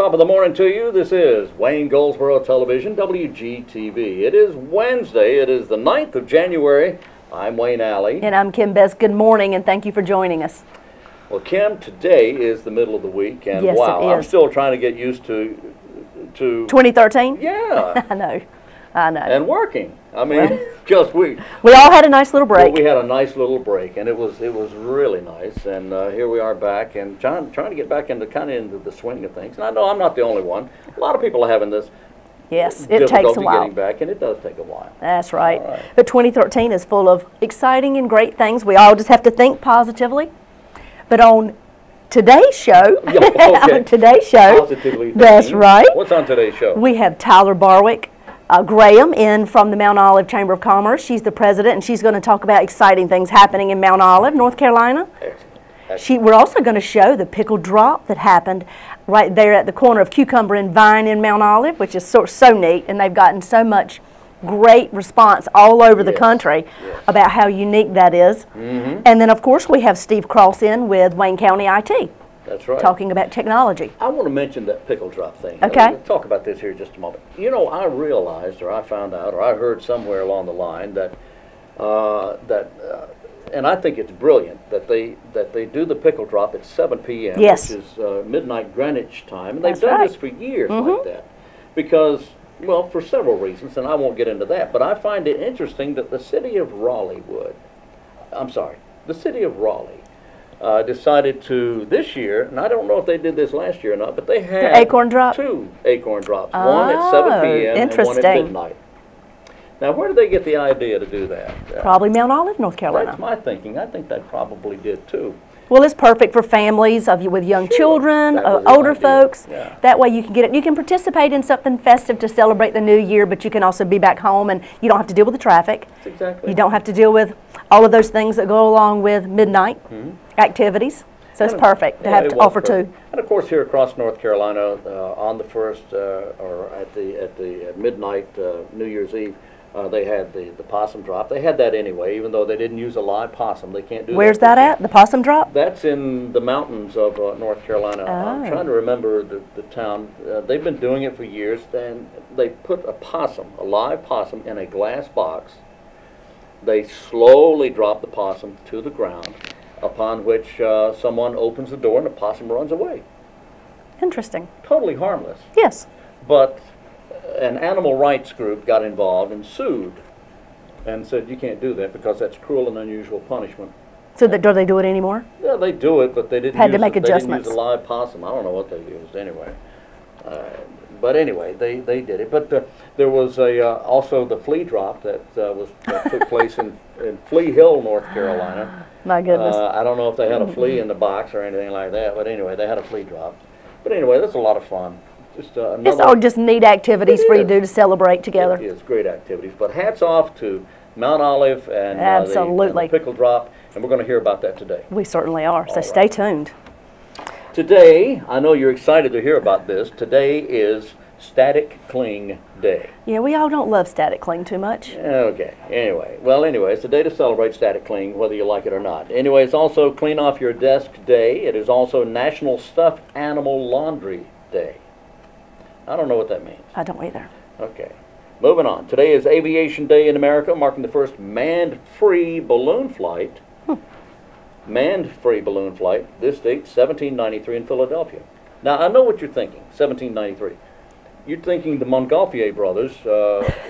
Top of the morning to you. This is Wayne Goldsboro Television, WGTV. It is Wednesday. It is the 9th of January. I'm Wayne Alley. And I'm Kim Best. Good morning, and thank you for joining us. Well, Kim, today is the middle of the week, and yes, wow, it is. I'm still trying to get used to 2013? Yeah. I know. And working. I mean, we all had a nice little break. Well, we had a nice little break, and it was really nice. And here we are back, and trying to get back into the swing of things. And I know I'm not the only one. A lot of people are having this. Yes, it takes a while. Getting back, and it does take a while. That's right. But 2013 is full of exciting and great things. We all just have to think positively. But on today's show, Positively that's thinking. right. What's on today's show? We have Tyler Barwick. Graham in from the Mount Olive Chamber of Commerce. She's the president, and she's going to talk about exciting things happening in Mount Olive, North Carolina. Excellent. We're also going to show the pickle drop that happened right there at the corner of Cucumber and Vine in Mount Olive, which is so neat, and they've gotten so much great response all over the country about how unique that is. Mm-hmm. And then, of course, we have Steve Cross in with Wayne County IT. That's right. Talking about technology. I want to mention that pickle drop thing. Okay. We'll talk about this here in just a moment. You know, I realized, or I found out, or I heard somewhere along the line that, and I think it's brilliant, that they do the pickle drop at 7 p.m., Yes. which is midnight Greenwich time. And they've That's done right. this for years like that. Because, well, for several reasons, and I won't get into that, but I find it interesting that the city of Raleigh decided to, this year, and I don't know if they did this last year or not, but they had The acorn drop? 2 acorn drops, one at 7 p.m. and one at midnight. Now, where did they get the idea to do that? Probably Mount Olive, North Carolina. That's my thinking. I think they probably did too. Well, it's perfect for families with young children, That was the older idea. folks. Yeah. That way you can get it. You can participate in something festive to celebrate the new year, but you can also be back home and you don't have to deal with the traffic. That's exactly. You don't have to deal with all of those things that go along with midnight activities. So it's perfect to have to offer two. And of course, here across North Carolina, on the first or at midnight New Year's Eve, they had the possum drop. They had that anyway, even though they didn't use a live possum. They can't do that. Where's that at? The possum drop? That's in the mountains of North Carolina. I'm trying to remember the town. They've been doing it for years. And they put a live possum, in a glass box. They slowly drop the possum to the ground, upon which someone opens the door and the possum runs away. Interesting. Totally harmless. Yes. But an animal rights group got involved and sued and said you can't do that because that's cruel and unusual punishment. So do they do it anymore? Yeah, they do it, but they didn't to make adjustments. They didn't use a live possum. I don't know what they used anyway. But anyway, they did it. But there was also the flea drop that took place in Flea Hill, North Carolina. My goodness. I don't know if they had a flea in the box or anything like that, but anyway, they had a flea drop. But anyway, that's a lot of fun. It's all just neat activities for you to do to celebrate together. It is great activities. But hats off to Mount Olive and Absolutely. the pickle drop, and we're going to hear about that today. We certainly are, so All stay right. tuned. Today, I know you're excited to hear about this. Today is Static Cling Day. Yeah, we all don't love static cling too much. Okay, anyway, it's a day to celebrate static cling, whether you like it or not. Anyway, it's also Clean Off Your Desk Day. It is also National Stuffed Animal Laundry Day. I don't know what that means. I don't either. Okay, moving on. Today is Aviation Day in America, marking the first manned-free balloon flight. Manned-free balloon flight, this date, 1793 in Philadelphia. Now, I know what you're thinking, 1793. You're thinking the Montgolfier brothers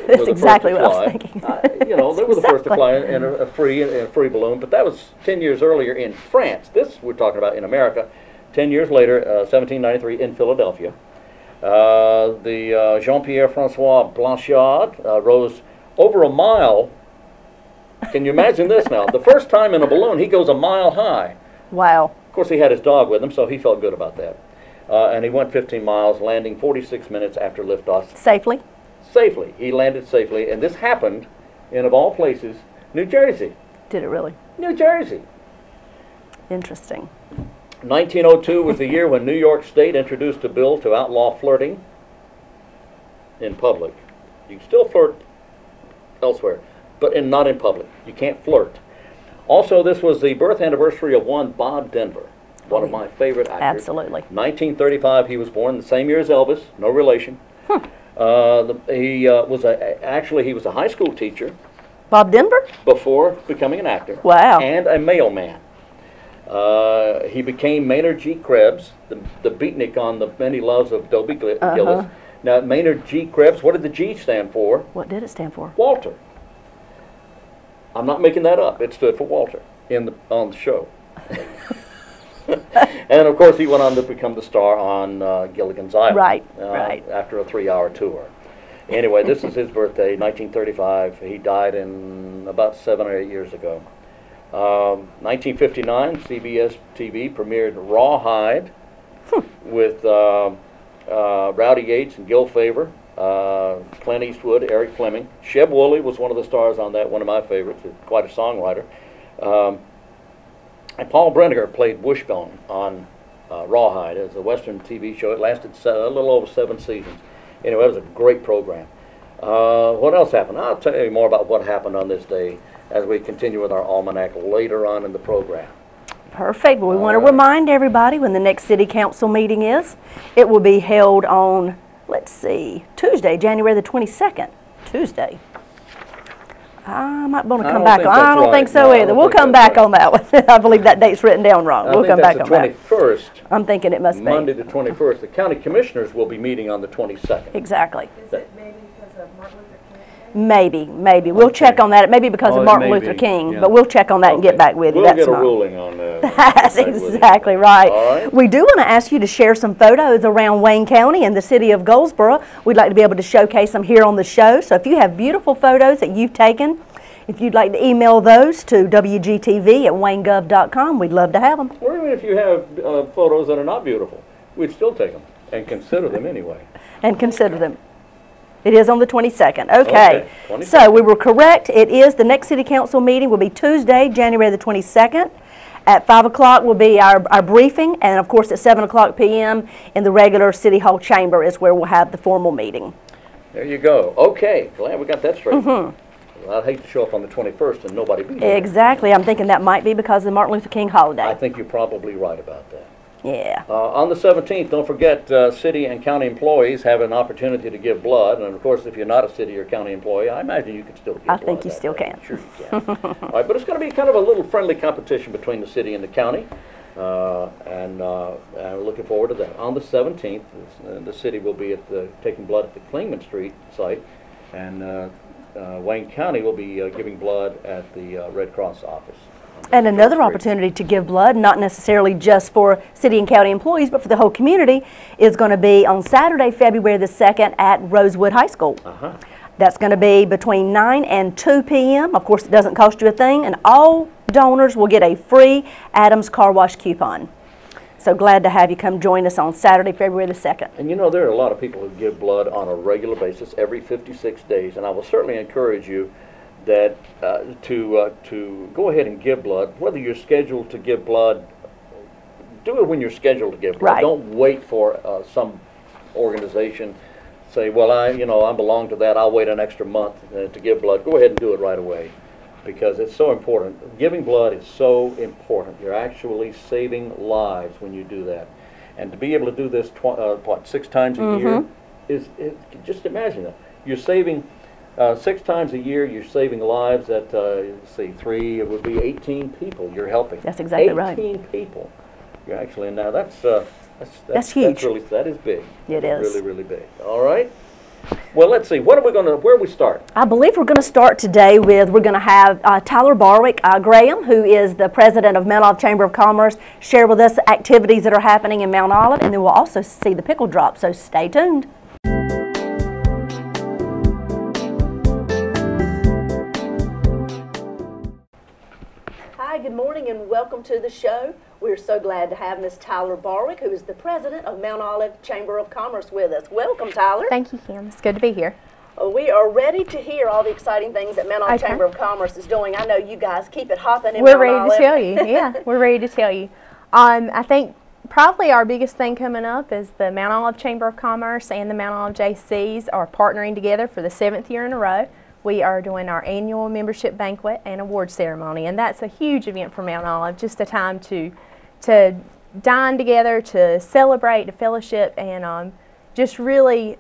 That's exactly what I was thinking. They were the first to fly in a free balloon, but that was 10 years earlier in France. This we're talking about in America. 10 years later, 1793 in Philadelphia. The Jean-Pierre Francois Blanchard rose over a mile. Can you imagine this now? The first time in a balloon, he goes a mile high. Wow. Of course, he had his dog with him, so he felt good about that. And he went 15 miles, landing 46 minutes after liftoff. Safely? Safely. He landed safely, and this happened in, of all places, New Jersey. Did it really? New Jersey. Interesting. 1902 was the year when New York State introduced a bill to outlaw flirting in public. You can still flirt elsewhere, but not in public. You can't flirt. Also, this was the birth anniversary of one Bob Denver. one of my favorite actors. Absolutely. 1935, he was born the same year as Elvis, no relation. He was a high school teacher. Bob Denver? Before becoming an actor. Wow. And a mailman. He became Maynard G. Krebs, the beatnik on The Many Loves of Dobie Gillis. Now, Maynard G. Krebs, what did the G stand for? What did it stand for? Walter. I'm not making that up. It stood for Walter on the show. And, of course, he went on to become the star on Gilligan's Island. Right. After a 3-hour tour. Anyway, this is his birthday, 1935. He died in about 7 or 8 years ago. 1959, CBS TV premiered Rawhide with Rowdy Yates and Gil Favor, Clint Eastwood, Eric Fleming. Sheb Woolley was one of the stars on that, one of my favorites, quite a songwriter. And Paul Brenniger played Wishbone on Rawhide as a Western TV show. It lasted a little over 7 seasons. Anyway, it was a great program. What else happened? I'll tell you more about what happened on this day as we continue with our almanac later on in the program. Perfect. Well, we want to remind everybody when the next City Council meeting is. It will be held on, let's see, Tuesday, January the 22nd. Tuesday. I might want to come back. I don't think so either. We'll come back on that one. I believe that date's written down wrong. We'll come back on that. I think that's the 21st. I'm thinking it must be. Monday the 21st. The county commissioners will be meeting on the 22nd. Exactly. Is it maybe because of Martin Luther King? Maybe. We'll check on that. It may be because of Martin Luther King, but we'll check on that and get back with you. We'll get a ruling on that. That's exactly right. All right. We do want to ask you to share some photos around Wayne County and the city of Goldsboro. We'd like to be able to showcase them here on the show. So if you have beautiful photos that you've taken, if you'd like to email those to wgtv@waynegov.com, we'd love to have them. Or even if you have photos that are not beautiful, we'd still take them and consider them anyway. And consider them. It is on the 22nd. Okay. 22nd. So we were correct. It is the next City Council meeting will be Tuesday, January the 22nd. At 5 o'clock will be our briefing, and of course at 7 o'clock p.m. in the regular City Hall chamber is where we'll have the formal meeting. There you go. Okay. Glad we got that straight. I'd hate to show up on the 21st and nobody be there. Exactly. I'm thinking that might be because of the Martin Luther King holiday. I think you're probably right about that. Yeah. On the 17th, don't forget, city and county employees have an opportunity to give blood. And, of course, if you're not a city or county employee, I imagine you could still give blood. I think you still can. Sure you can. All right, but it's going to be kind of a little friendly competition between the city and the county. And we're looking forward to that. On the 17th, the city will be taking blood at the Klingman Street site. And Wayne County will be giving blood at the Red Cross office. And another opportunity to give blood, not necessarily just for city and county employees, but for the whole community, is going to be on Saturday, February the 2nd at Rosewood High School. That's going to be between 9 and 2 p.m. Of course, it doesn't cost you a thing, and all donors will get a free Adams Car Wash coupon. So glad to have you come join us on Saturday, February the 2nd. And you know, there are a lot of people who give blood on a regular basis every 56 days, and I will certainly encourage you that to go ahead and give blood. Whether you're scheduled to give blood, do it when you're scheduled to give blood. Right. Don't wait for some organization say, well, I belong to that. I'll wait an extra month to give blood. Go ahead and do it right away, because it's so important. Giving blood is so important. You're actually saving lives when you do that. And to be able to do this 6 times a year just imagine that. You're saving 6 times a year, you're saving lives at, say, 3, it would be 18 people you're helping. That's exactly right. 18 people. You're actually, now that's huge. That is big. It is. Really, really big. All right. Well, let's see. Where do we start? I believe we're going to start today with, we're going to have Tyler Barwick Graham, who is the president of Mount Olive Chamber of Commerce, share with us activities that are happening in Mount Olive, and then we'll also see the pickle drop, so stay tuned. Hi, good morning and welcome to the show. We're so glad to have Ms. Tyler Barwick, who is the president of Mount Olive Chamber of Commerce, with us. Welcome, Tyler. Thank you, Kim. It's good to be here. We are ready to hear all the exciting things that Mount Olive Chamber of Commerce is doing. I know you guys keep it hopping in We're Mount ready Olive. to tell you. Yeah, we're ready to tell you. I think probably our biggest thing coming up is the Mount Olive Chamber of Commerce and the Mount Olive JCs are partnering together for the 7th year in a row. We are doing our annual membership banquet and award ceremony, and that's a huge event for Mount Olive, just a time to dine together, to celebrate, to fellowship, and just really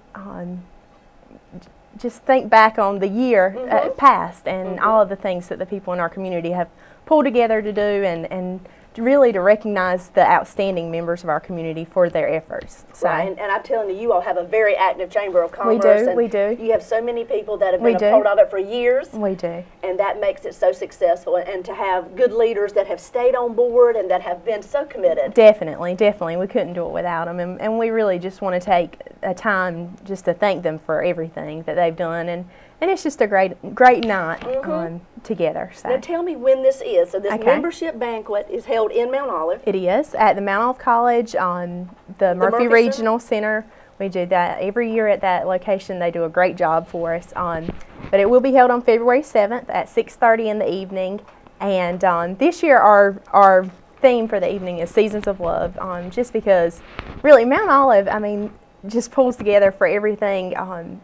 just think back on the year past and all of the things that the people in our community have pulled together to do, and really to recognize the outstanding members of our community for their efforts. So. Right, and I'm telling you, you all have a very active Chamber of Commerce. We do. You have so many people that have been a part of it for years. We do. And that makes it so successful. And to have good leaders that have stayed on board and that have been so committed. Definitely, definitely. We couldn't do it without them. And we really just want to take a time just to thank them for everything that they've done. And it's just a great night together. So. Now tell me when this is. So this membership banquet is held in Mount Olive. It is at the Mount Olive College on the Murphy Regional Center. We do that every year at that location. They do a great job for us. But it will be held on February 7th at 6:30 in the evening. And this year our theme for the evening is Seasons of Love. Just because really Mount Olive, I mean, just pulls together for everything.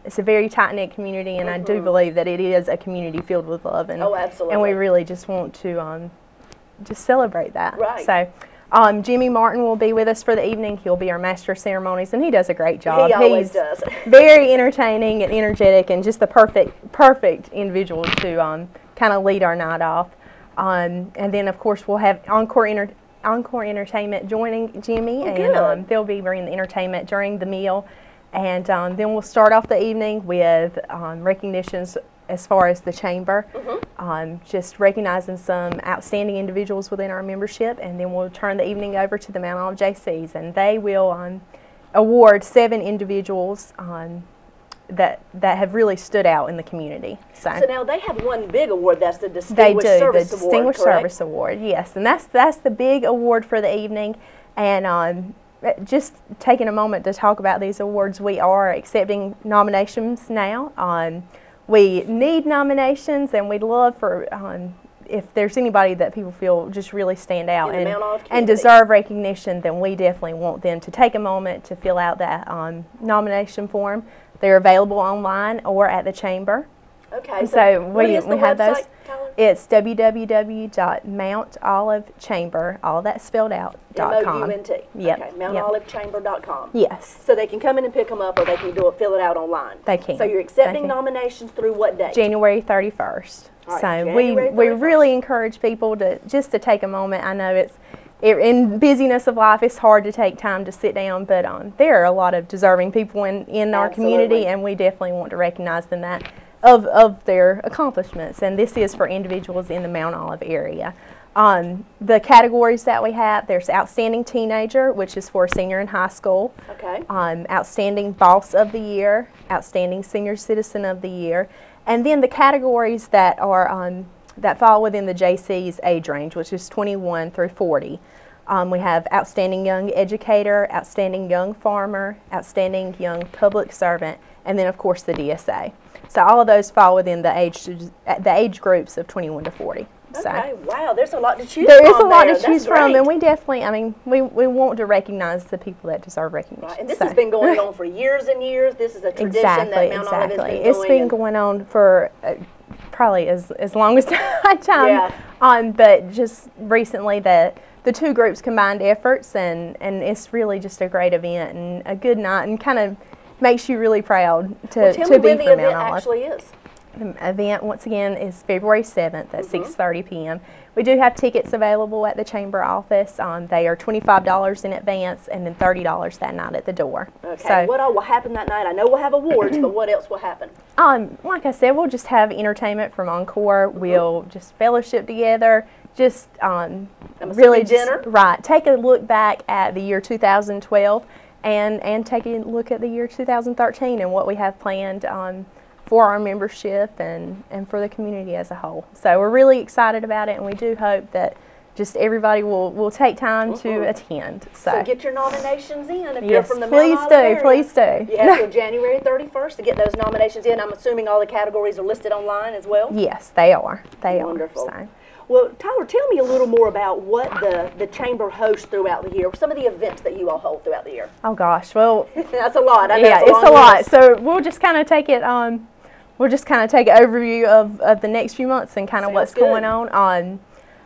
It's a very tight-knit community, and I do believe that it is a community filled with love. And, absolutely. And we really just want to just celebrate that. Right. So Jimmy Martin will be with us for the evening. He'll be our master of ceremonies, and he does a great job. He always does. Very entertaining and energetic, and just the perfect individual to kind of lead our night off. And then, of course, we'll have encore entertainment joining Jimmy, and they'll be bringing the entertainment during the meal. And then we'll start off the evening with recognitions as far as the chamber, just recognizing some outstanding individuals within our membership, and then we'll turn the evening over to the Mount Olive JCs, and they will award 7 individuals that have really stood out in the community. So now they have one big award, that's the Distinguished Service Award. They do, the Distinguished Service Award, yes, and that's the big award for the evening. And just taking a moment to talk about these awards, we are accepting nominations now. We need nominations, and we'd love for if there's anybody that people feel just really stand out and deserve recognition, then we definitely want them to take a moment to fill out that nomination form. They're available online or at the chamber. Okay. So we have website, those. Tyler? It's www.mountolivechamber, all that spelled out, .com. M-O-U-N-T. Yep. Okay, MountOliveChamber.com. Yes. So they can come in and pick them up, or they can fill it out online. They can. So you're accepting nominations through what date? January 31st. All right, so January 31st. we really encourage people to take a moment. I know in busyness of life, it's hard to take time to sit down, but there are a lot of deserving people in our community, and we definitely want to recognize them of their accomplishments. And this is for individuals in the Mount Olive area. The categories that we have, there's Outstanding Teenager, which is for a senior in high school. Okay. Outstanding Boss of the Year, Outstanding Senior Citizen of the Year, and then the categories that are that fall within the JC's age range, which is 21 through 40. We have Outstanding Young Educator, Outstanding Young Farmer, Outstanding Young Public Servant, and then of course the DSA. So all of those fall within the age groups of 21 to 40. Okay, so wow, there's a lot to choose from. There is a lot to choose from, great. And we definitely, I mean, we want to recognize the people that deserve recognition. Right, and this has been going on for years and years. This is a tradition that Mount Olive has been doing. It's been going on for probably as long as time. Yeah. But just recently the 2 groups combined efforts, and it's really just a great event and a good night, and kind of makes you really proud to be from Mount Olive. Tell me when the event actually is. The event, once again, is February 7th at 6:30 p.m. We do have tickets available at the chamber office. They are $25 in advance and then $30 that night at the door. Okay, so, what all will happen that night? I know we'll have awards, but what else will happen? Like I said, we'll just have entertainment from Encore. We'll just fellowship together, just really dinner? Right, take a look back at the year 2012 and take a look at the year 2013 and what we have planned for our membership and for the community as a whole. So we're really excited about it, and we do hope that just everybody will take time to attend. So get your nominations in if you're yes, from the Mount Olive area. Please do. You have till January 31st to get those nominations in. I'm assuming all the categories are listed online as well? Yes, they are. Wonderful. So. Well, Tyler, tell me a little more about what the chamber hosts throughout the year, some of the events that you all hold throughout the year. Oh gosh, well. That's a lot. I know yeah, it's a lot. So we'll just kind of take it We'll just kind of take an overview of the next few months and kind of what's going on.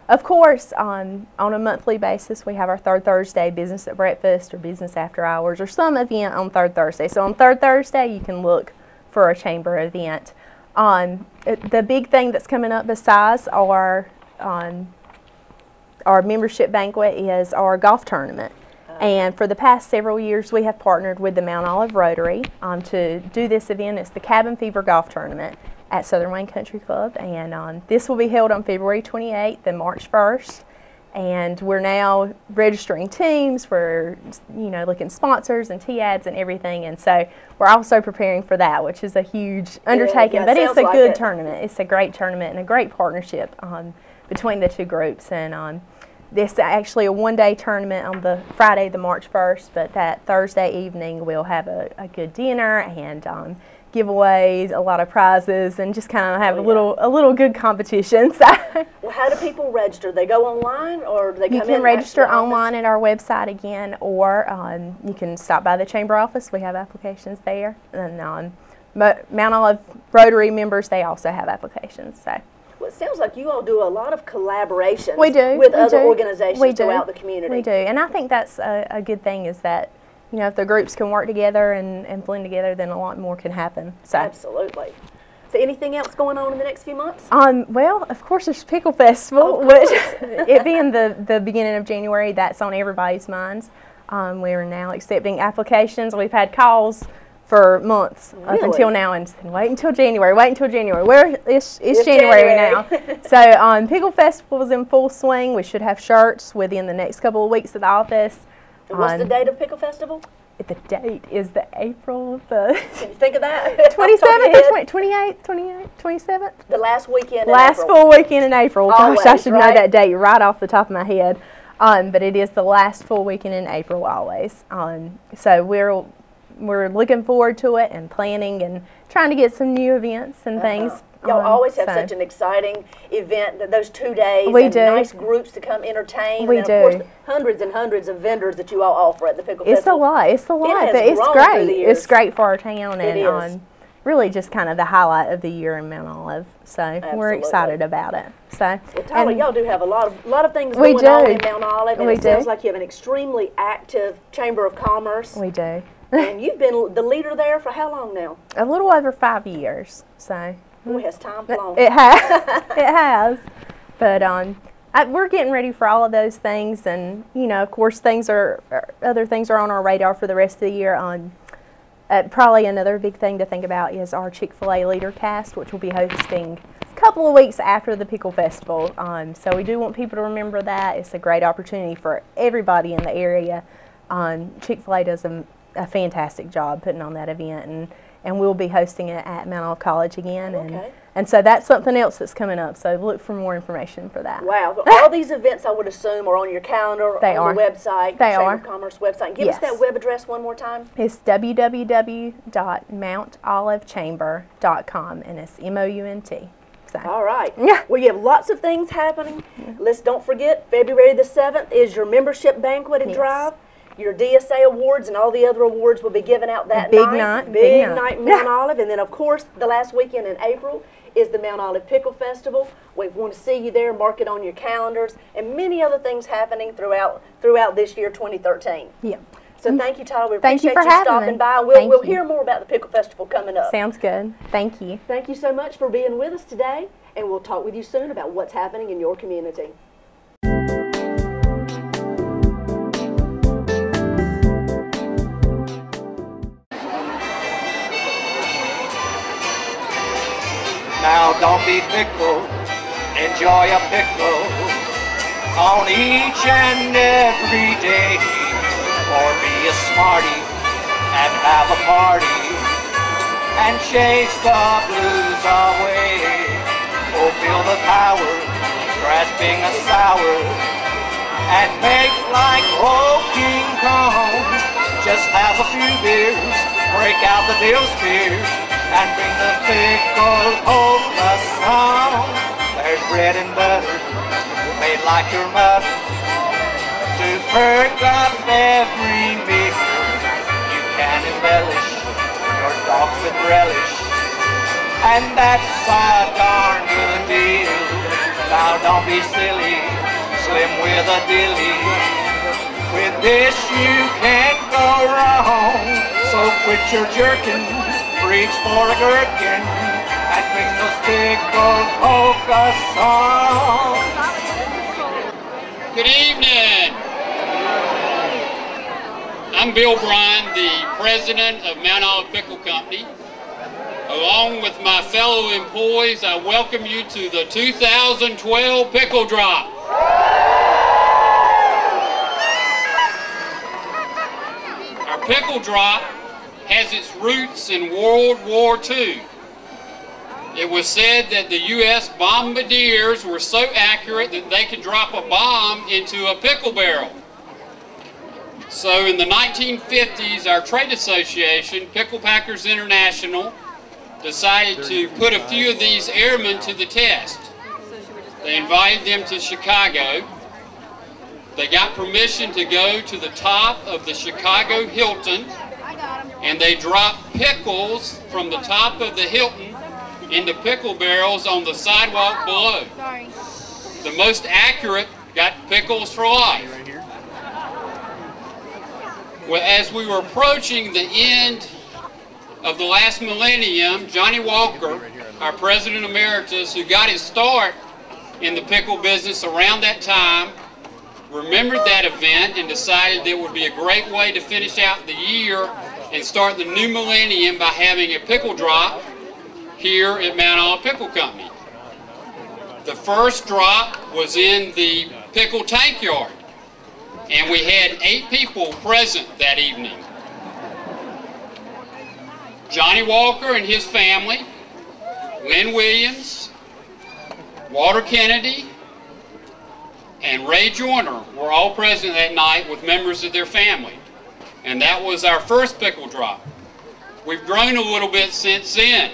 Of course, on a monthly basis, we have our third Thursday business at breakfast or business after hours or some event on third Thursday. So on third Thursday, you can look for a chamber event. The big thing that's coming up besides our membership banquet is our golf tournament. And for the past several years, we have partnered with the Mount Olive Rotary to do this event. It's the Cabin Fever Golf Tournament at Southern Wayne Country Club, and this will be held on February 28th and March 1st. And we're now registering teams. We're looking sponsors and tee ads and everything, and so we're also preparing for that, which is a huge undertaking. Yeah, but it's a like good tournament. It's a great tournament and a great partnership between the two groups. And this is actually a one-day tournament on the Friday, the March 1st, but that Thursday evening we'll have a good dinner and giveaways, a lot of prizes, and just kind of have a little good competition. So well, how do people register? They go online, or do they come in? You can register online at our website again, or you can stop by the chamber office. We have applications there, and Mount Olive Rotary members, they also have applications. So. Well, it sounds like you all do a lot of collaborations with other organizations throughout the community. We do, and I think that's a good thing, is that if the groups can work together and blend together, then a lot more can happen. So. Absolutely. So anything else going on in the next few months? Well, of course, there's Pickle Festival, which it being the beginning of January, that's on everybody's minds. We're now accepting applications. We've had calls for months up until now, and said, wait until January. Where is January now? So Pickle Festival is in full swing. We should have shirts within the next couple of weeks at the office. And what's the date of Pickle Festival? The date is the April the Can you think of that? 27th, 28th, 27th? The last weekend Last in April. full weekend in April. Always, gosh, I should right? know that date right off the top of my head. But it is the last full weekend in April always. So we're looking forward to it and planning and trying to get some new events and things. Y'all always have such an exciting event, those 2 days. We and do. Nice groups to come entertain. We and do. Of course, hundreds and hundreds of vendors that you all offer at the Pickle Festival. It's a lot, has but it's grown through the great. years. It's great for our town, It and is. really just kind of the highlight of the year in Mount Olive. So we're Absolutely. excited about it. So Well, Tyler, y'all do have a lot of things We going on do. in Mount Olive, and We it sounds do. like you have an extremely active Chamber of Commerce. we do. And you've been the leader there for how long now? A little over 5 years. So Boy, has time flown. it has. It has. But we're getting ready for all of those things, and of course, other things are on our radar for the rest of the year. Probably another big thing to think about is our Chick-fil-A Leader Cast, which will be hosting a couple of weeks after the Pickle Festival. So we do want people to remember that. It's a great opportunity for everybody in the area. Chick-fil-A does a fantastic job putting on that event, and we'll be hosting it at Mount Olive College again. Okay. And so that's something else that's coming up. So look for more information for that. Wow. All these events, I would assume, are on your calendar, They on are. the website, They Chamber are. of Commerce website. Give us Yes. that web address one more time. It's www.mountoolivechamber.com, and it's MOUNT. So. All right. Yeah. Well, you have lots of things happening. Don't forget, February the 7th is your membership banquet and Yes. drive. Your DSA awards and all the other awards will be given out that Big night. night, Big big night in night. Mount Olive. And then, of course, the last weekend in April is the Mount Olive Pickle Festival. We want to see you there. Mark it on your calendars. And many other things happening throughout this year, 2013. Yeah. So thank you, Tyler. We Thank you appreciate for having stopping me. by. Thank We'll you. hear more about the Pickle Festival coming up. Sounds good. Thank you. Thank you so much for being with us today, and we'll talk with you soon about what's happening in your community. Now don't be fickle, enjoy a pickle on each and every day. Or be a smarty and have a party and chase the blues away. Oh, feel the power, grasping a sour and make like old King Kong. Just have a few beers, break out the bill spears, and bring the pickled polka song. There's bread and butter made like your mother to perk up every meal. You can embellish your talk with relish, and that's a darn good deal. Now don't be silly, swim with a dilly. With this you can't go wrong. So quit your jerking, reach for a gherkin, and bring those pickles polka song. Good evening. I'm Bill Bryan, the president of Mount Olive Pickle Company. Along with my fellow employees, I welcome you to the 2012 Pickle Drop. Our Pickle Drop has its roots in World War II. It was said that the U.S. bombardiers were so accurate that they could drop a bomb into a pickle barrel. So in the 1950s, our trade association, Pickle Packers International, decided to put a few of these airmen to the test. They invited them to Chicago. They got permission to go to the top of the Chicago Hilton, and they dropped pickles from the top of the Hilton into pickle barrels on the sidewalk below. The most accurate got pickles for life. Well, as we were approaching the end of the last millennium, Johnny Walker, our President Emeritus, who got his start in the pickle business around that time, remembered that event and decided that it would be a great way to finish out the year and start the new millennium by having a pickle drop here at Mount Olive Pickle Company. The first drop was in the pickle tank yard, and we had 8 people present that evening. Johnny Walker and his family, Lynn Williams, Walter Kennedy, and Ray Joyner were all present that night with members of their family. And that was our first pickle drop. We've grown a little bit since then.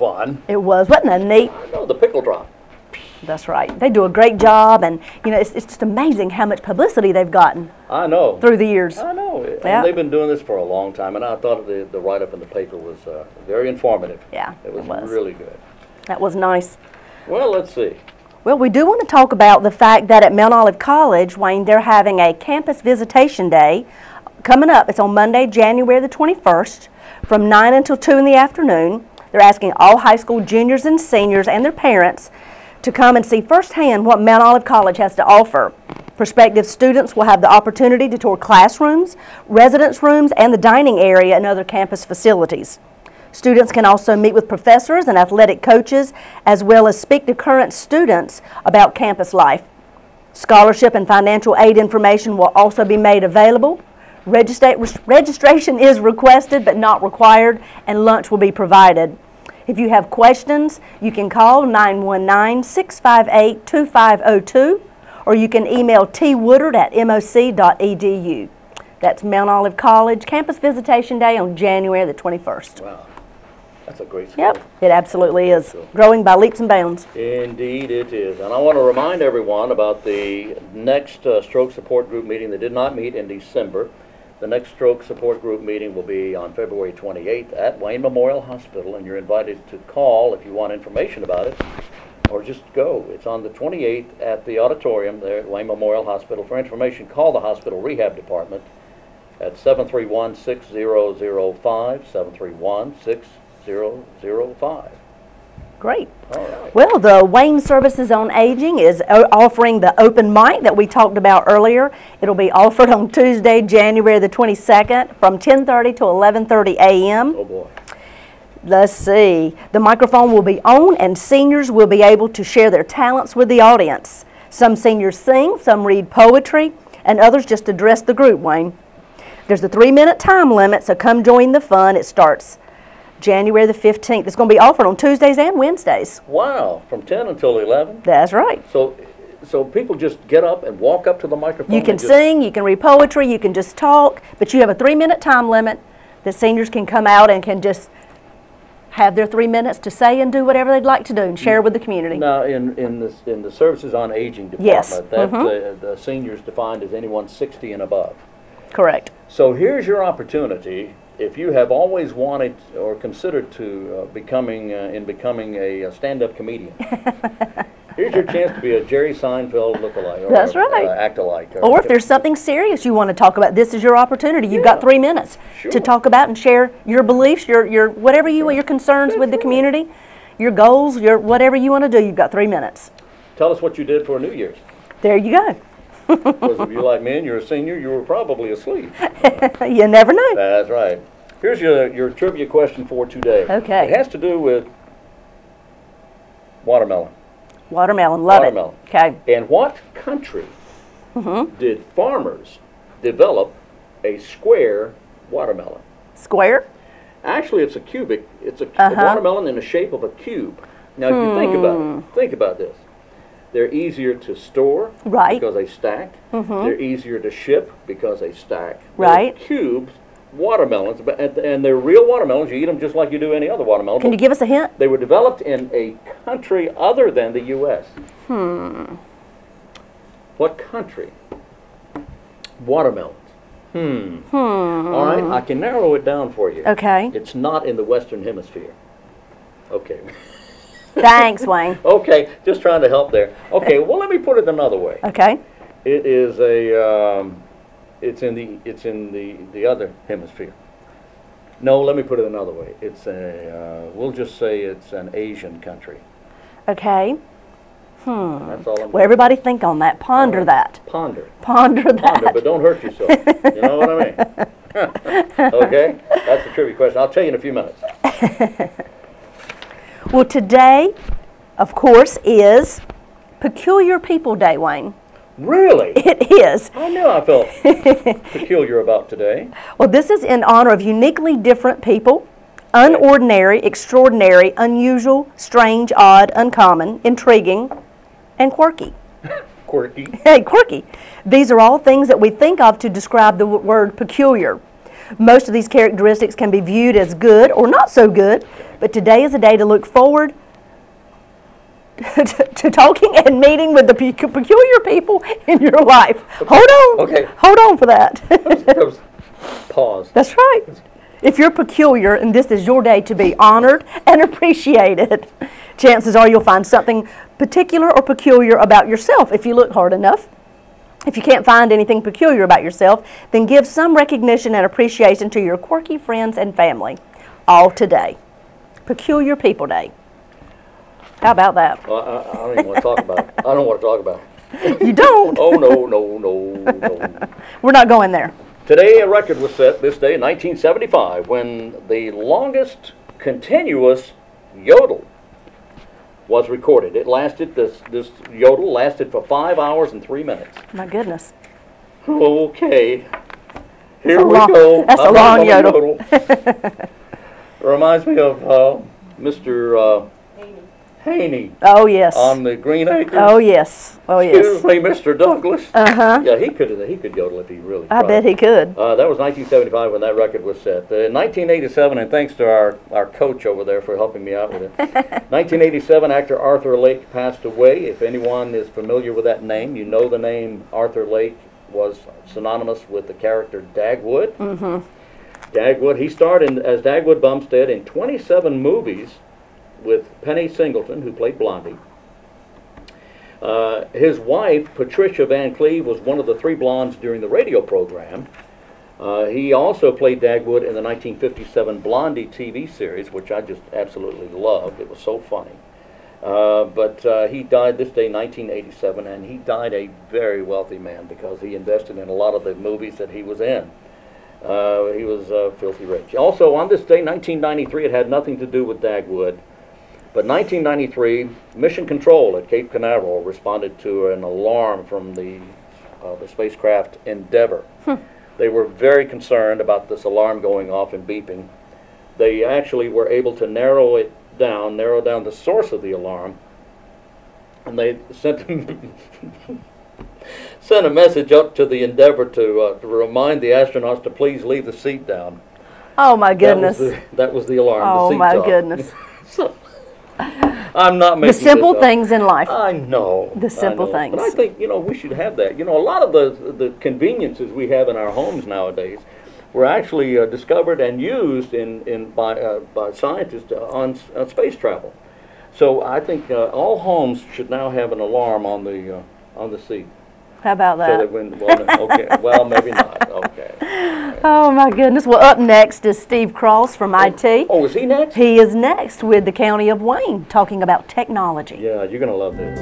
fun. It was. Wasn't that neat? I know, the pickle drop. That's right. They do a great job, and you know, it's just amazing how much publicity they've gotten I know. through the years. I know. And Yeah. they've been doing this for a long time, and I thought the write-up in the paper was very informative. Yeah, It was it was. really good. That was nice. Well, let's see. Well, we do want to talk about the fact that at Mount Olive College, Wayne, they're having a campus visitation day coming up. It's on Monday, January the 21st, from 9 until 2 in the afternoon. They're asking all high school juniors and seniors and their parents to come and see firsthand what Mount Olive College has to offer. Prospective students will have the opportunity to tour classrooms, residence rooms, and the dining area and other campus facilities. Students can also meet with professors and athletic coaches, as well as speak to current students about campus life. Scholarship and financial aid information will also be made available. Registration is requested but not required, and lunch will be provided. If you have questions, you can call 919-658-2502, or you can email twoodard@moc.edu. That's Mount Olive College Campus Visitation Day on January the 21st. Wow. That's a great school. Yep, it absolutely is. Growing by leaps and bounds. Indeed it is. And I want to remind everyone about the next stroke support group meeting that did not meet in December. The next stroke support group meeting will be on February 28th at Wayne Memorial Hospital, and you're invited to call if you want information about it, or just go. It's on the 28th at the auditorium there at Wayne Memorial Hospital. For information, call the hospital rehab department at 731-6005, 731-6005. Great. All right. Well, the Wayne Services on Aging is offering the open mic that we talked about earlier. It'll be offered on Tuesday, January the 22nd from 10:30 to 11:30 a.m. Oh boy. Let's see. The microphone will be on, and seniors will be able to share their talents with the audience. Some seniors sing, some read poetry, and others just address the group, Wayne. There's a 3-minute time limit, so come join the fun. It starts January the 15th. It's going to be offered on Tuesdays and Wednesdays. Wow, from 10 until 11? That's right. So people just get up and walk up to the microphone? You can sing, you can read poetry, you can just talk, but you have a 3-minute time limit that seniors can come out and can just have their 3 minutes to say and do whatever they'd like to do and share with the community. Now, in the Services on Aging department, Yes. the seniors defined as anyone 60 and above. Correct. So here's your opportunity. If you have always wanted or considered to becoming a stand-up comedian, here's your chance to be a Jerry Seinfeld lookalike. Or That's right. Act-alike. Or if there's something serious you want to talk about, this is your opportunity. You've got 3 minutes Sure. to talk about and share your beliefs, your whatever your concerns with the community, your goals, your whatever you want to do. You've got 3 minutes. Tell us what you did for New Year's. There you go. Because if you like me and you're a senior, you were probably asleep. You never know. That's right. Here's your trivia question for today. Okay. It has to do with watermelon. Watermelon, love Watermelon. it. Okay. In what country did farmers develop a square watermelon? Square? Actually, it's a cubic. It's a watermelon in the shape of a cube. Now, if you think about this. They're easier to store because they stack. They're easier to ship because they stack. Right. They're cubes, watermelons, and they're real watermelons. You eat them just like you do any other watermelon. Can you give us a hint? They were developed in a country other than the U.S. What country? Watermelons. All right, I can narrow it down for you. Okay. It's not in the Western Hemisphere. Okay. Thanks, Wayne. Okay, just trying to help there. Okay, well, let me put it another way. Okay. It is it's in the other hemisphere. No, let me put it another way. It's we'll just say it's an Asian country. Okay. That's all I'm Well, everybody think on that. Ponder that. Ponder, Ponder that. but don't hurt yourself. You know what I mean? Okay, that's the trivia question. I'll tell you in a few minutes. Well, today, of course, is Peculiar People Day, Wayne. Really? It is. I knew I felt peculiar about today. Well, this is in honor of uniquely different people, unordinary, extraordinary, unusual, strange, odd, uncommon, intriguing, and quirky. Quirky. Hey, quirky. These are all things that we think of to describe the word peculiar. Most of these characteristics can be viewed as good or not so good, but today is a day to look forward to talking and meeting with the peculiar people in your life. Hold on. Okay. Hold on for that. Pause. That's right. If you're peculiar and this is your day to be honored and appreciated, chances are you'll find something particular or peculiar about yourself if you look hard enough. If you can't find anything peculiar about yourself, then give some recognition and appreciation to your quirky friends and family. All today. Peculiar People Day. How about that? Well, I don't even want to talk about it. I don't want to talk about it. You don't? Oh, no. We're not going there. Today, a record was set this day in 1975 when the longest continuous yodel was recorded. It lasted, this yodel lasted for 5 hours and 3 minutes. My goodness. Okay. Here we long, go. That's a long yodel. Reminds me of Mr. Haney Oh, yes. on the Green Acres. Oh, yes. Oh, yes. Excuse me, Mr. Douglas. Uh-huh. Yeah, he could yodel if he really tried. I bet he could. That was 1975 when that record was set. In 1987, and thanks to our coach over there for helping me out with it, 1987, actor Arthur Lake passed away. If anyone is familiar with that name, you know the name Arthur Lake was synonymous with the character Dagwood. Mm-hmm. Dagwood, he starred as Dagwood Bumstead in 27 movies with Penny Singleton, who played Blondie. His wife, Patricia Van Cleve, was one of the 3 blondes during the radio program. He also played Dagwood in the 1957 Blondie TV series, which I just absolutely loved. It was so funny. But he died this day, 1987, and he died a very wealthy man because he invested in a lot of the movies that he was in. He was filthy rich. Also, on this day, 1993, it had nothing to do with Dagwood. But 1993, Mission Control at Cape Canaveral responded to an alarm from the spacecraft Endeavour. They were very concerned about this alarm going off and beeping. They actually were able to narrow down the source of the alarm, and they sent a message up to the Endeavour to remind the astronauts to please leave the seat down. Oh, my goodness. That was the alarm. Oh, the my off. Goodness. So, I'm not making the simple this up. things in life. I know. The simple I know. things. But I think, we should have that. A lot of the conveniences we have in our homes nowadays were actually discovered and used by scientists on space travel. So I think all homes should now have an alarm on the seat. How about that? So that well, maybe not. Okay. Oh, my goodness. Well, up next is Steve Cross from IT. Oh, is he next? He is next with the County of Wayne, talking about technology. Yeah, you're going to love this.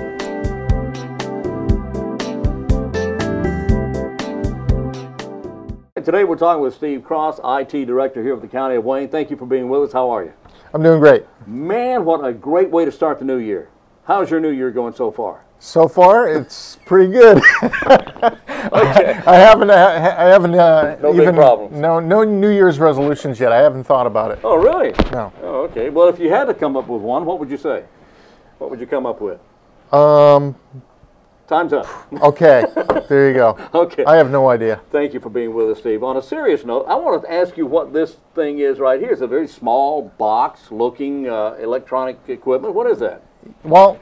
Today we're talking with Steve Cross, IT Director here at the County of Wayne. Thank you for being with us. How are you? I'm doing great. Man, what a great way to start the new year. How's your new year going so far? So far, it's pretty good. Okay. I haven't No big problems. No New Year's resolutions yet. I haven't thought about it. Oh, really? No. Oh, okay. Well, if you had to come up with one, what would you say? What would you come up with? Time's up. Okay. There you go. Okay. I have no idea. Thank you for being with us, Steve. On a serious note, I wanted to ask you what this thing is right here. It's a very small box-looking electronic equipment. What is that? Well,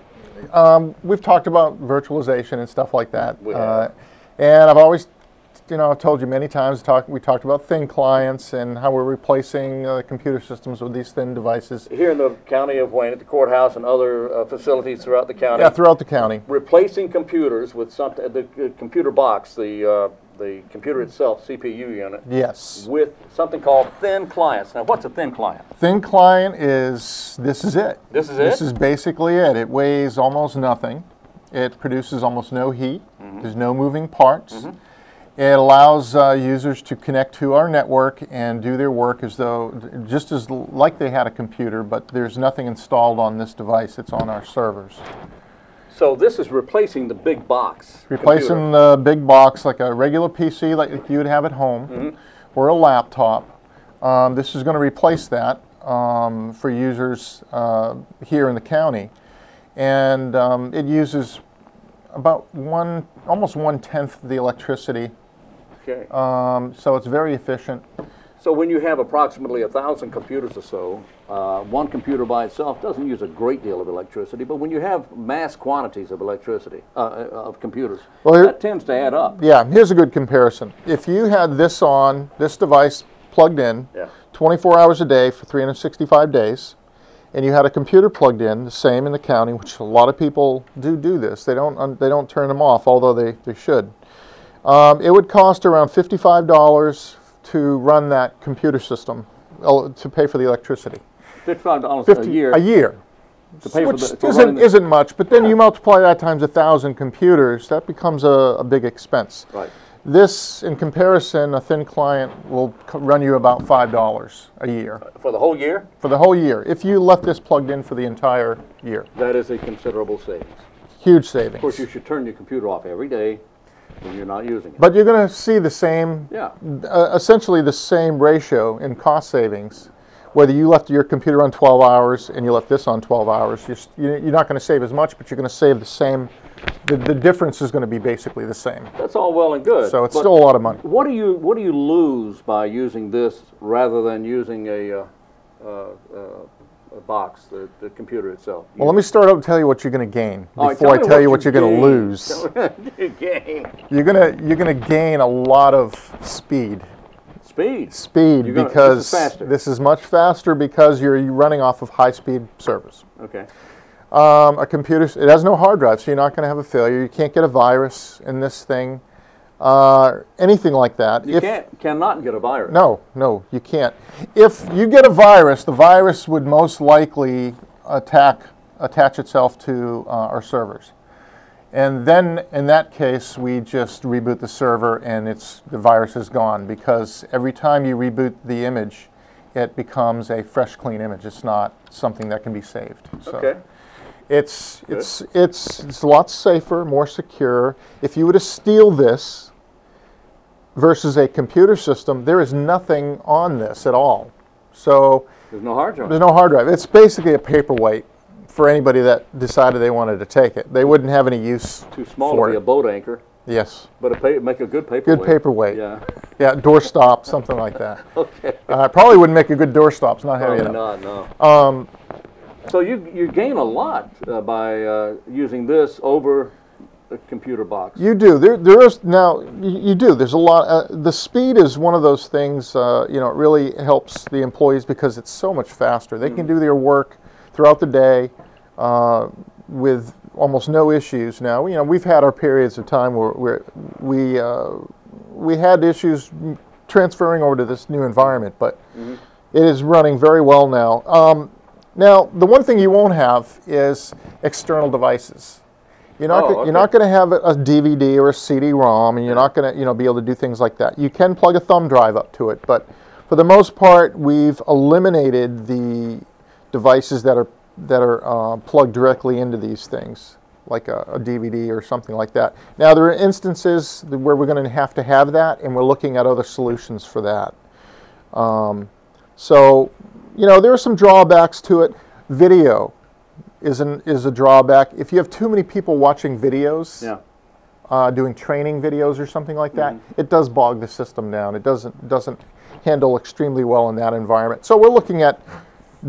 we've talked about virtualization and stuff like that. We have. And I've always, I've told you many times, we talked about thin clients and how we're replacing computer systems with these thin devices. Here in the County of Wayne, at the courthouse and other facilities throughout the county. Yeah, throughout the county. Replacing computers with something, the computer box, the computer itself, CPU unit. Yes. With something called thin clients. Now, what's a thin client? Thin client is, this is it. This is it? This is basically it. It weighs almost nothing. It produces almost no heat. Mm-hmm. There's no moving parts. Mm-hmm. It allows users to connect to our network and do their work as though, just as like they had a computer, but there's nothing installed on this device. It's on our servers. So this is replacing the big box. Replacing computer. the big box like a regular PC like you would have at home, Mm-hmm. or a laptop. This is going to replace that for users here in the county. And it uses about almost 1/10 of the electricity. Okay. So it's very efficient. So when you have approximately 1,000 computers or so, one computer by itself doesn't use a great deal of electricity, but when you have mass quantities of electricity, of computers, that tends to add up. Yeah, here's a good comparison. If you had this device plugged in 24 hours a day for 365 days, and you had a computer plugged in, the same in the county, which a lot of people do this. They don't turn them off, although they should. It would cost around $55 to run that computer system, to pay for the electricity. $55 a year. A year. To pay Which for isn't much, but then you multiply that times 1,000 computers, that becomes a big expense. Right. This, in comparison, a thin client will run you about $5 a year. For the whole year? For the whole year, if you left this plugged in for the entire year. That is a considerable savings. Huge savings. Of course, you should turn your computer off every day when you're not using it. But you're going to see the same, essentially the same ratio in cost savings. Whether you left your computer on 12 hours and you left this on 12 hours, you're not going to save as much, but you're going to save the same. The difference is going to be basically the same. That's all well and good. So it's still a lot of money. What do you lose by using this rather than using a box, the computer itself? Well, let me start out and tell you what you're going to gain before I tell you what you're going to lose. You're going to gain a lot of speed. Speed, because this is much faster because you're running off of high-speed service. Okay. A computer, it has no hard drive, so you're not going to have a failure. You can't get a virus in this thing, anything like that. You cannot get a virus. No, you can't. If you get a virus, the virus would most likely attach itself to our servers. And then, in that case, we just reboot the server and the virus is gone, because every time you reboot the image, it becomes a fresh, clean image. It's not something that can be saved. So. Okay. It's a lot safer, more secure. If you were to steal this versus a computer system, there is nothing on this at all. So there's no hard drive. There's no hard drive. It's basically a paperweight for anybody that decided they wanted to take it. They wouldn't have any use. Too small to be a boat anchor. Yes. But make a good paperweight. Good paperweight. Yeah. Yeah, doorstop, something like that. Okay. Probably wouldn't make a good doorstop. It's not heavy enough. Not, no. So you gain a lot by using this over a computer box. You do. There is now. You do. There's a lot. The speed is one of those things. It really helps the employees because it's so much faster. They can do their work throughout the day with almost no issues. Now, we've had our periods of time where we had issues transferring over to this new environment, but it is running very well now. Now, the one thing you won't have is external devices. You're not going to have a DVD or a CD-ROM, and you're not going to be able to do things like that. You can plug a thumb drive up to it, but for the most part, we've eliminated the devices that are plugged directly into these things, like a DVD or something like that. Now, there are instances where we're going to have that, and we're looking at other solutions for that. So, there are some drawbacks to it. Video is a drawback. If you have too many people watching videos, doing training videos or something like that, it does bog the system down. It doesn't handle extremely well in that environment. So we're looking at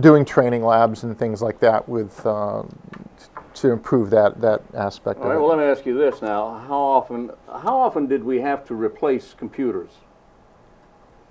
doing training labs and things like that to improve that aspect of it. Well, let me ask you this now: how often did we have to replace computers?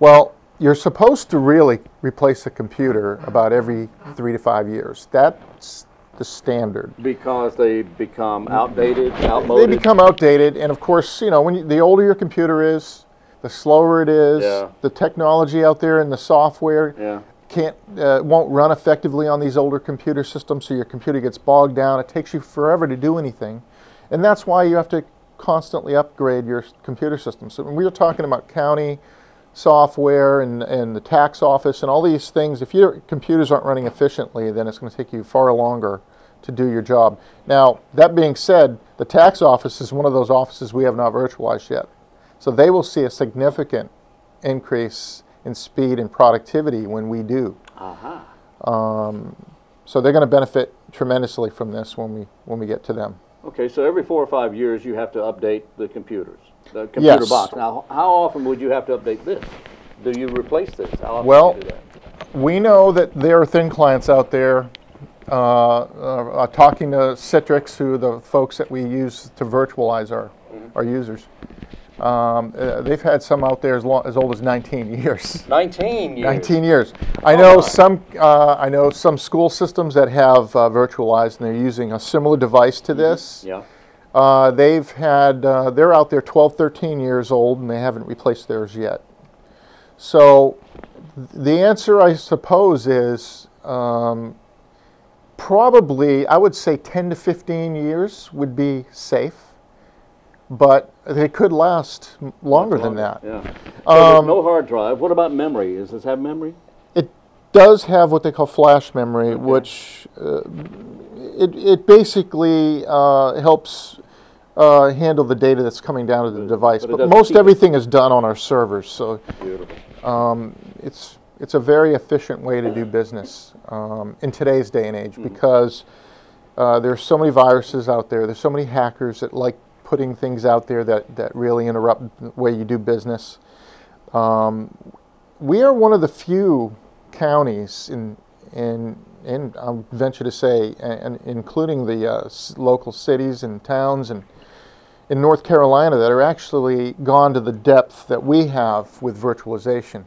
Well, you're supposed to really replace a computer about every 3 to 5 years. That's the standard. Because they become outdated, outmoded? They become outdated, and of course, the older your computer is, the slower it is. The technology out there and the software won't run effectively on these older computer systems, so your computer gets bogged down. It takes you forever to do anything, and that's why you have to constantly upgrade your computer system. So when we were talking about county software and the tax office and all these things, if your computers aren't running efficiently, then it's going to take you far longer to do your job. Now, that being said, the tax office is one of those offices we have not virtualized yet. So they will see a significant increase in speed and productivity when we do. So they're going to benefit tremendously from this when we get to them. Okay, so every 4 or 5 years you have to update the computers. The computer box. Now, how often would you have to update this? do you replace this? How often Well, do you do that? we know that there are thin clients out there. Talking to Citrix, who are the folks that we use to virtualize our users, they've had some out there as old as 19 years. 19 years. 19 years. I know some school systems that have virtualized, and they're using a similar device to this. Yeah. They're out there 12, 13 years old, and they haven't replaced theirs yet. So the answer, I suppose, is probably, I would say 10 to 15 years would be safe, but they could last longer than that. Yeah. So there's no hard drive. What about memory? Does this have memory? It does have what they call flash memory, which it basically helps handle the data that's coming down to the device. But most everything is done on our servers, so it's a very efficient way to do business in today's day and age, because there's so many viruses out there. There's so many hackers that like putting things out there that really interrupt the way you do business. We are one of the few counties in I'll venture to say, and including the local cities and towns and in North Carolina, that are actually gone to the depth that we have with virtualization.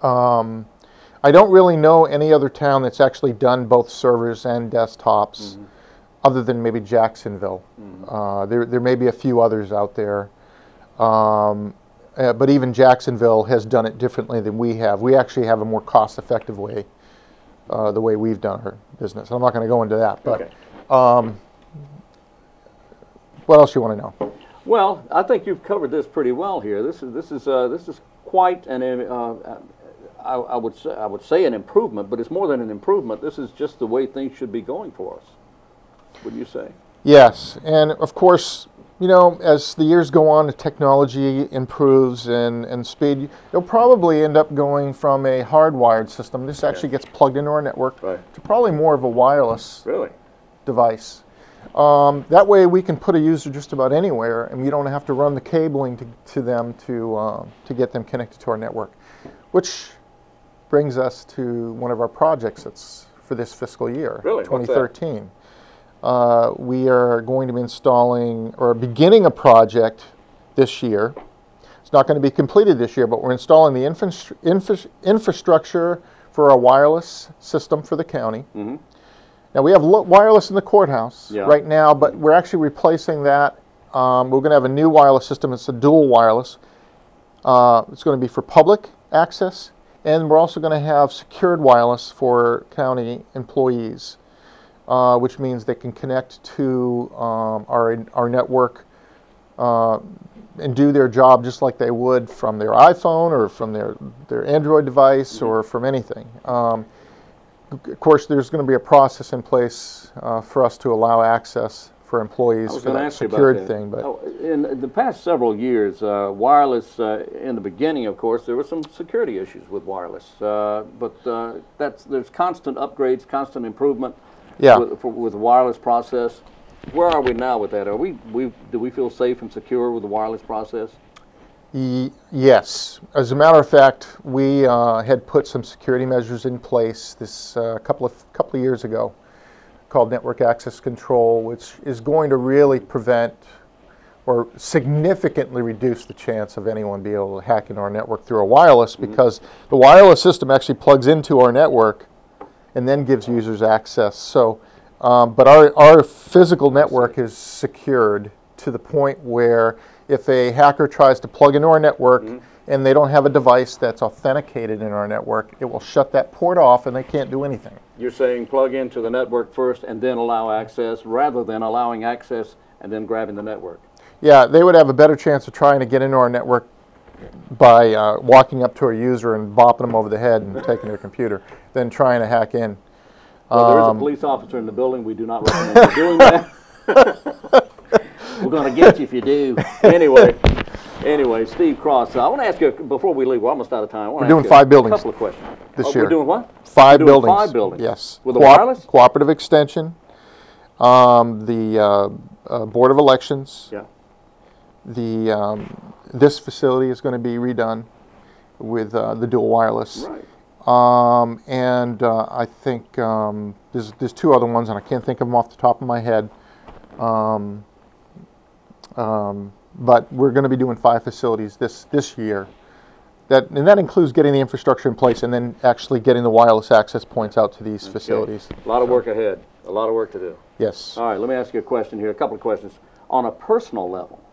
I don't really know any other town that's actually done both servers and desktops, other than maybe Jacksonville. There may be a few others out there, but even Jacksonville has done it differently than we have. We actually have a more cost-effective way, the way we've done our business. I'm not going to go into that, but what else you want to know? Well, I think you've covered this pretty well here. This is quite an I would say an improvement, but it's more than an improvement. This is just the way things should be going for us. Would you say? Yes, and of course, you know, as the years go on, the technology improves and speed. You'll probably end up going from a hardwired system. This actually gets plugged into our network to probably more of a wireless device. That way we can put a user just about anywhere, and we don't have to run the cabling to them to get them connected to our network. Which brings us to one of our projects that's for this fiscal year, 2013. We are going to be installing, or beginning a project this year. It's not going to be completed this year, but we're installing the infrastructure for our wireless system for the county. Now, we have wireless in the courthouse right now, but we're actually replacing that. We're going to have a new wireless system. It's a dual wireless. It's going to be for public access, and we're also going to have secured wireless for county employees, which means they can connect to our network and do their job just like they would from their iPhone or from their Android device or from anything. Of course, there's going to be a process in place for us to allow access for employees for that secured thing. But in the past several years, wireless, in the beginning, of course, there were some security issues with wireless. But there's constant upgrades, constant improvement with the wireless process. Where are we now with that? Do we feel safe and secure with the wireless process? Yes. As a matter of fact, we had put some security measures in place this couple of years ago, called network access control, which is going to really prevent or significantly reduce the chance of anyone being able to hack into our network through a wireless, because the wireless system actually plugs into our network and then gives users access. So, but our physical network is secured to the point where if a hacker tries to plug into our network and they don't have a device that's authenticated in our network, it will shut that port off and they can't do anything. You're saying plug into the network first and then allow access, rather than allowing access and then grabbing the network? Yeah, they would have a better chance of trying to get into our network by walking up to a user and bopping them over the head and taking their computer than trying to hack in. Well, there is a police officer in the building. We do not recommend you doing that. We're going to get you if you do. Anyway, Steve Cross, I want to ask you, before we leave, we're almost out of time. We're doing 5 buildings. A couple of questions. This year. We're doing what? 5 buildings. 5 buildings. Yes. With a wireless? Cooperative extension, the Board of Elections. Yeah. This facility is going to be redone, with the dual wireless. Right. And I think there's two other ones, and I can't think of them off the top of my head. But we're going to be doing 5 facilities this year. And that includes getting the infrastructure in place and then actually getting the wireless access points out to these facilities. A lot of work ahead. A lot of work to do. Yes. All right, let me ask you a question here, a couple of questions. On a personal level,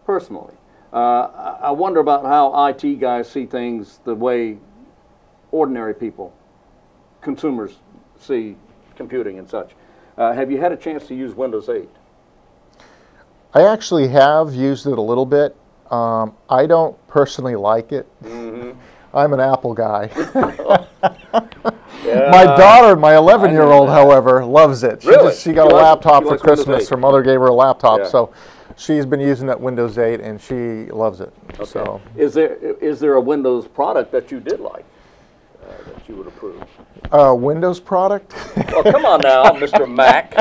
personally, I wonder about how IT guys see things the way ordinary people, consumers, see computing and such. Have you had a chance to use Windows 8? I actually have used it a little bit. I don't personally like it. Mm-hmm. I'm an Apple guy. Yeah. My daughter, my 11-year-old, however, loves it. Really? She got She a likes- laptop she for likes Windows Christmas. 8. Her mother gave her a laptop, Yeah. so she's been using that Windows 8, and she loves it. Okay. So, Is there a Windows product that you did like, that you would approve? Windows product? Well, come on now, Mr. Mac.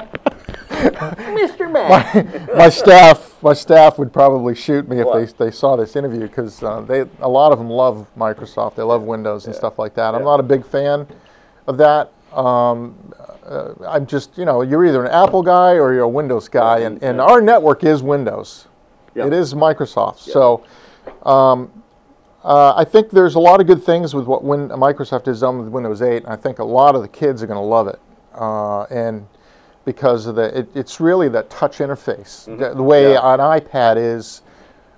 Mr. Mac. my staff would probably shoot me What? if they saw this interview, because a lot of them love Microsoft. They love Windows and stuff like that. I'm not a big fan of that. I'm just, you're either an Apple guy or you're a Windows guy, and our network is Windows. Yeah. It is Microsoft. Yeah. So I think there's a lot of good things with what Microsoft has done with Windows 8, and I think a lot of the kids are going to love it. And because of it's really that touch interface. Mm-hmm. The way an iPad is,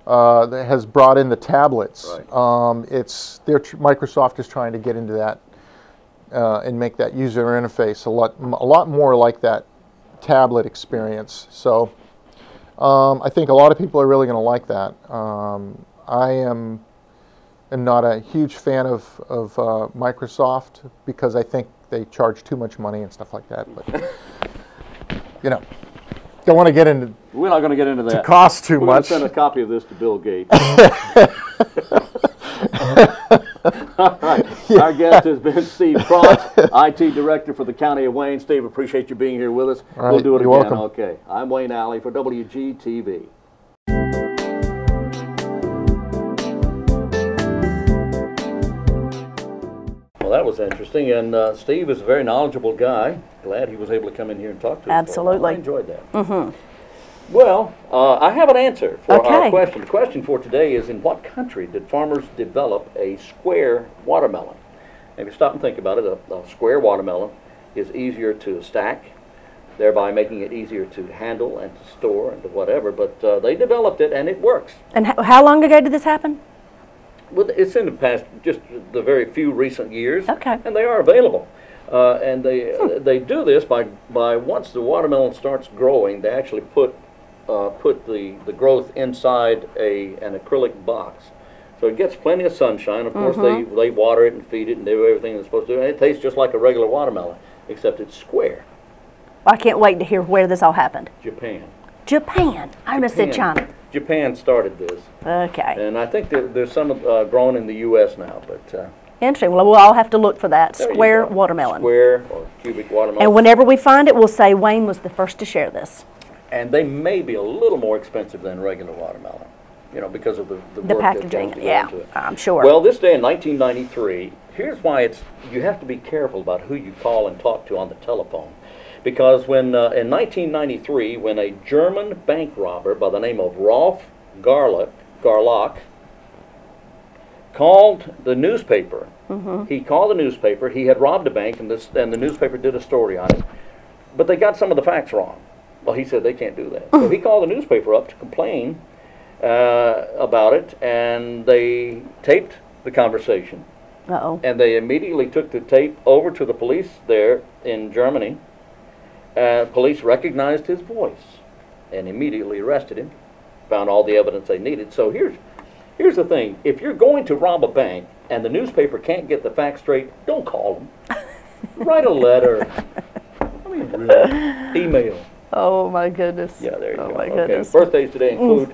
that has brought in the tablets. Right. Microsoft is trying to get into that and make that user interface a lot more like that tablet experience. So I think a lot of people are really going to like that. I am not a huge fan of Microsoft because I think they charge too much money and stuff like that. But don't want to get into. We're not going to get into that. It costs too We're going much. to send a copy of this to Bill Gates. All right. Our guest has been Steve Cross, IT Director for the County of Wayne. Steve, appreciate you being here with us. All right, We'll do it you're again. welcome. Okay. I'm Wayne Alley for WGTV. Well, that was interesting, and Steve is a very knowledgeable guy. Glad he was able to come in here and talk to us. Absolutely. I enjoyed that. Mm-hmm. Well, I have an answer for our Okay. question. The question for today is, in what country did farmers develop a square watermelon? If you stop and think about it, a square watermelon is easier to stack, thereby making it easier to handle and to store and to whatever, but they developed it and it works. And how long ago did this happen? Well, it's in the past, just the very few recent years, Okay. and they are available. And they do this by once the watermelon starts growing, they actually put the growth inside an acrylic box. So it gets plenty of sunshine. Of course, they water it and feed it and do everything it's supposed to do. And it tastes just like a regular watermelon, except it's square. I can't wait to hear where this all happened. Japan. Japan. I almost said China. Japan started this. Okay. And I think there's some grown in the U.S. now, but... Interesting. Well, we'll all have to look for that. there you Square go. watermelon. Square or cubic watermelon. And whenever we find it, we'll say Wayne was the first to share this. And they may be a little more expensive than regular watermelon, because of the work packaging, that goes yeah, into it. I'm sure. Well, this day in 1993, here's why you have to be careful about who you call and talk to on the telephone. Because when in 1993, when a German bank robber by the name of Rolf Garlock called the newspaper, he called the newspaper. He had robbed a bank, and the newspaper did a story on it. But they got some of the facts wrong. Well, he said they can't do that. So he called the newspaper up to complain about it, and they taped the conversation. Uh-oh. And they immediately took the tape over to the police there in Germany. Police recognized his voice and immediately arrested him, found all the evidence they needed. So here's the thing. If you're going to rob a bank and the newspaper can't get the facts straight, don't call them. Write a letter. Really, email. Oh, my goodness. Yeah, there you go. Oh, my Okay. goodness. Birthdays today include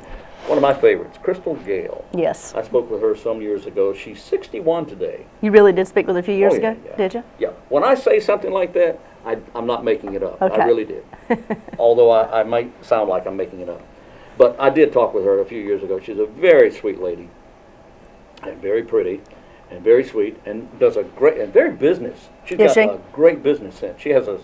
one of my favorites, Crystal Gale. Yes. I spoke with her some years ago. She's 61 today. You really did speak with her a few years Oh, yeah, ago, yeah. did you? Yeah. When I say something like that, I'm not making it up. Okay. I really did. Although I might sound like I'm making it up. But I did talk with her a few years ago. She's a very sweet lady. and very pretty, and very sweet, and does a great and very business. She's Is got she? a great business sense. She has a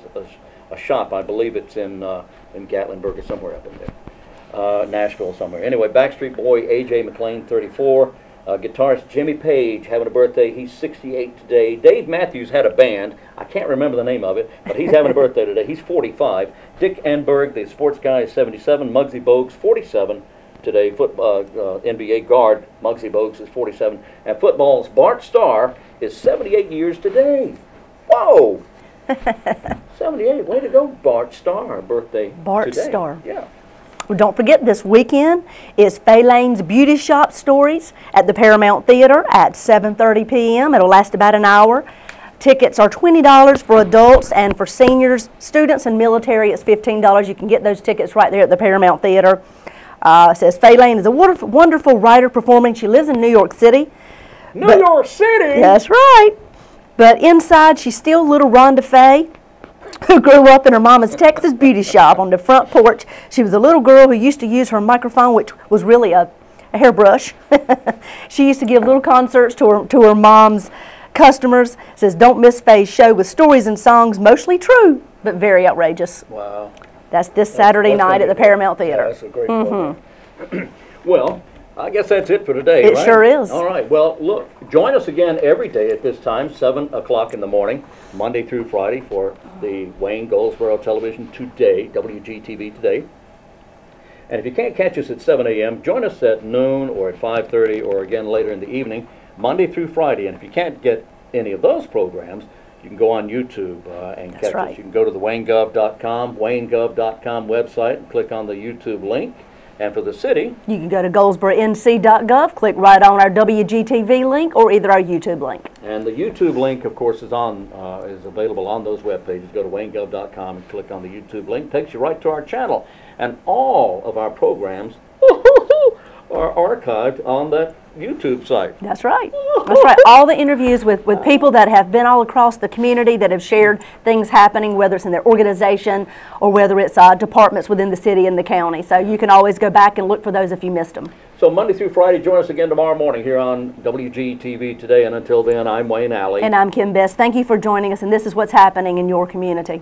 shop, I believe it's in Gatlinburg or somewhere up in there, Nashville somewhere. Anyway, Backstreet Boy AJ McLean, 34. Guitarist Jimmy Page having a birthday. He's 68 today. Dave Matthews had a band. I can't remember the name of it, but he's having a birthday today. He's 45. Dick Enberg, the sports guy, is 77. Muggsy Bogues, 47 today. NBA guard Muggsy Bogues is 47. And football's Bart Starr is 78 years today. Whoa! 78. Way to go, Bart Starr. Birthday Bart today. Starr. Yeah. Well, don't forget, this weekend is Faylane's Beauty Shop Stories at the Paramount Theater at 7:30 p.m. It'll last about an hour. Tickets are $20 for adults, and for seniors, students, and military, it's $15. You can get those tickets right there at the Paramount Theater. It says Faylane is a wonderful writer performing. She lives in New York City. New York City? That's right. But inside, she's still little Rhonda Faye, who grew up in her mama's Texas beauty shop on the front porch. She was a little girl who used to use her microphone, which was really a hairbrush. She used to give little concerts to her mom's customers. It says, don't miss Faye's show with stories and songs, mostly true, but very outrageous. Wow. That's this Saturday night at the Paramount Theater. Yeah, that's a great program. Well, I guess that's it for today, It right? sure is. All right. Well, look, join us again every day at this time, 7 o'clock in the morning, Monday through Friday, for the Wayne Goldsboro Television Today, WGTV Today. And if you can't catch us at 7 a.m., join us at noon or at 5:30 or again later in the evening, Monday through Friday. And if you can't get any of those programs, you can go on YouTube and That's catch right. us. You can go to the WayneGov.com website and click on the YouTube link. And for the city, You can go to goldsboronc.gov, click right on our WGTV link or either our YouTube link. and the YouTube link, of course, is available on those web pages. Go to WayneGov.com and click on the YouTube link. Takes you right to our channel. And all of our programs are archived on that YouTube site. That's right. That's right. All the interviews with people that have been all across the community that have shared things happening, whether it's in their organization or whether it's departments within the city and the county. So you can always go back and look for those if you missed them. So Monday through Friday, join us again tomorrow morning here on WGTV Today. And until then, I'm Wayne Alley. And I'm Kim Best. Thank you for joining us, and this is what's happening in your community.